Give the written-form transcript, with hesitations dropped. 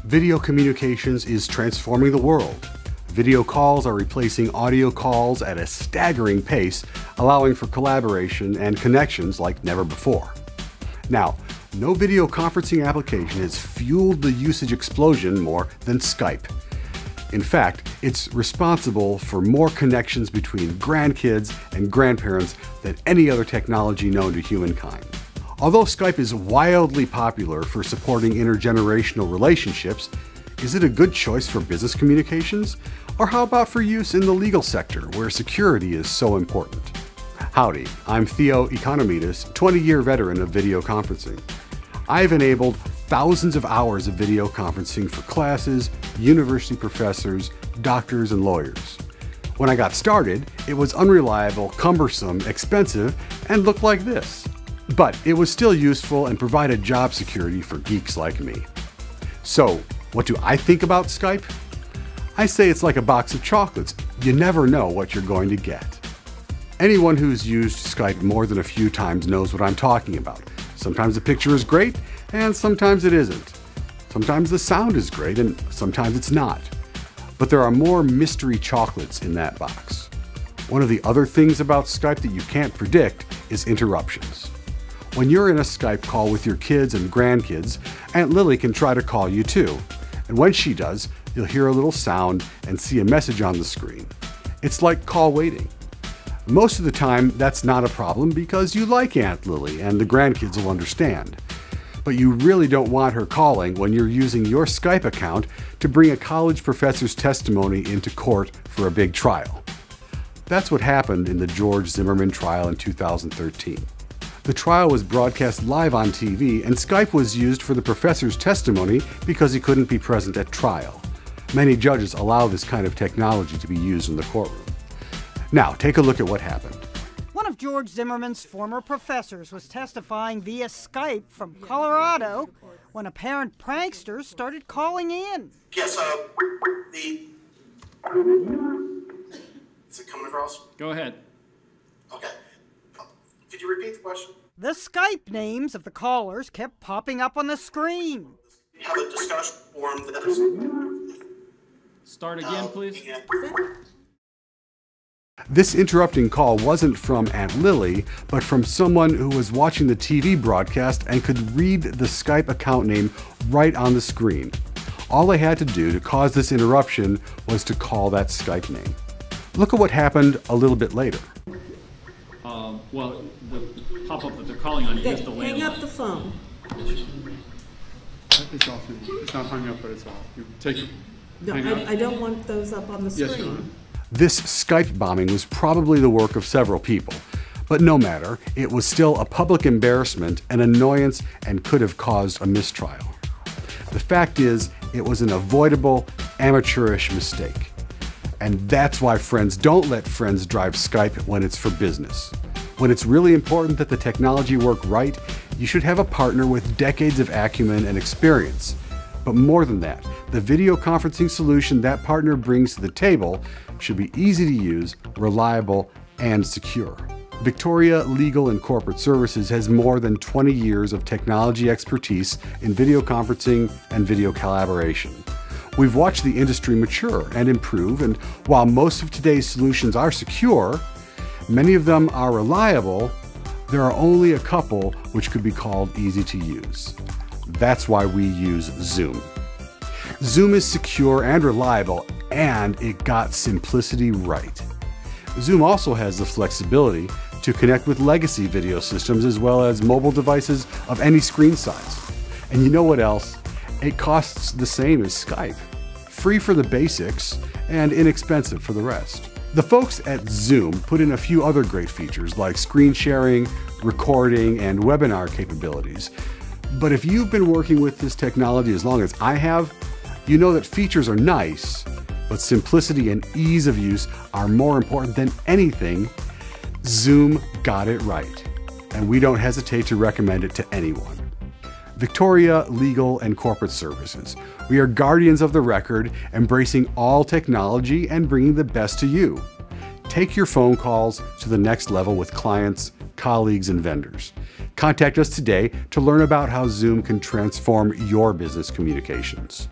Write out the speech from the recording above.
Video communications is transforming the world. Video calls are replacing audio calls at a staggering pace, allowing for collaboration and connections like never before. Now, no video conferencing application has fueled the usage explosion more than Skype. In fact, it's responsible for more connections between grandkids and grandparents than any other technology known to humankind. Although Skype is wildly popular for supporting intergenerational relationships, is it a good choice for business communications? Or how about for use in the legal sector, where security is so important? Howdy, I'm Theo Economides, 20-year veteran of video conferencing. I've enabled thousands of hours of video conferencing for classes, university professors, doctors, and lawyers. When I got started, it was unreliable, cumbersome, expensive, and looked like this. But it was still useful and provided job security for geeks like me. So, what do I think about Skype? I say it's like a box of chocolates. You never know what you're going to get. Anyone who's used Skype more than a few times knows what I'm talking about. Sometimes the picture is great, and sometimes it isn't. Sometimes the sound is great, and sometimes it's not. But there are more mystery chocolates in that box. One of the other things about Skype that you can't predict is interruptions. When you're in a Skype call with your kids and grandkids, Aunt Lily can try to call you too. And when she does, you'll hear a little sound and see a message on the screen. It's like call waiting. Most of the time, that's not a problem because you like Aunt Lily and the grandkids will understand. But you really don't want her calling when you're using your Skype account to bring a college professor's testimony into court for a big trial. That's what happened in the George Zimmerman trial in 2013. The trial was broadcast live on TV, and Skype was used for the professor's testimony because he couldn't be present at trial. Many judges allow this kind of technology to be used in the courtroom. Now, take a look at what happened. One of George Zimmerman's former professors was testifying via Skype from Colorado when apparent pranksters started calling in. Yes, is it coming across? Go ahead. Okay. Could you repeat the question? The Skype names of the callers kept popping up on the screen. You have a discussion forum that is... Start again, please. Yeah. This interrupting call wasn't from Aunt Lily, but from someone who was watching the TV broadcast and could read the Skype account name right on the screen. All they had to do to cause this interruption was to call that Skype name. Look at what happened a little bit later. Well, the pop-up that they're calling on you is the landline. Hang up the phone. It's off. It's not hung up, but it's off. You take it. No, I don't want those up on the screen. Yes, Your Honor. This Skype bombing was probably the work of several people, but no matter, it was still a public embarrassment, an annoyance, and could have caused a mistrial. The fact is, it was an avoidable, amateurish mistake. And that's why friends don't let friends drive Skype when it's for business. When it's really important that the technology work right, you should have a partner with decades of acumen and experience. But more than that, the video conferencing solution that partner brings to the table should be easy to use, reliable, and secure. Victoria Legal and Corporate Services has more than 20 years of technology expertise in video conferencing and video collaboration. We've watched the industry mature and improve, and while most of today's solutions are secure, many of them are reliable, there are only a couple which could be called easy to use. That's why we use Zoom. Zoom is secure and reliable, and it got simplicity right. Zoom also has the flexibility to connect with legacy video systems as well as mobile devices of any screen size. And you know what else? It costs the same as Skype. Free for the basics and inexpensive for the rest. The folks at Zoom put in a few other great features like screen sharing, recording, and webinar capabilities. But if you've been working with this technology as long as I have, you know that features are nice, but simplicity and ease of use are more important than anything. Zoom got it right, and we don't hesitate to recommend it to anyone. Victoria Legal and Corporate Services. We are guardians of the record, embracing all technology and bringing the best to you. Take your phone calls to the next level with clients, colleagues, and vendors. Contact us today to learn about how Zoom can transform your business communications.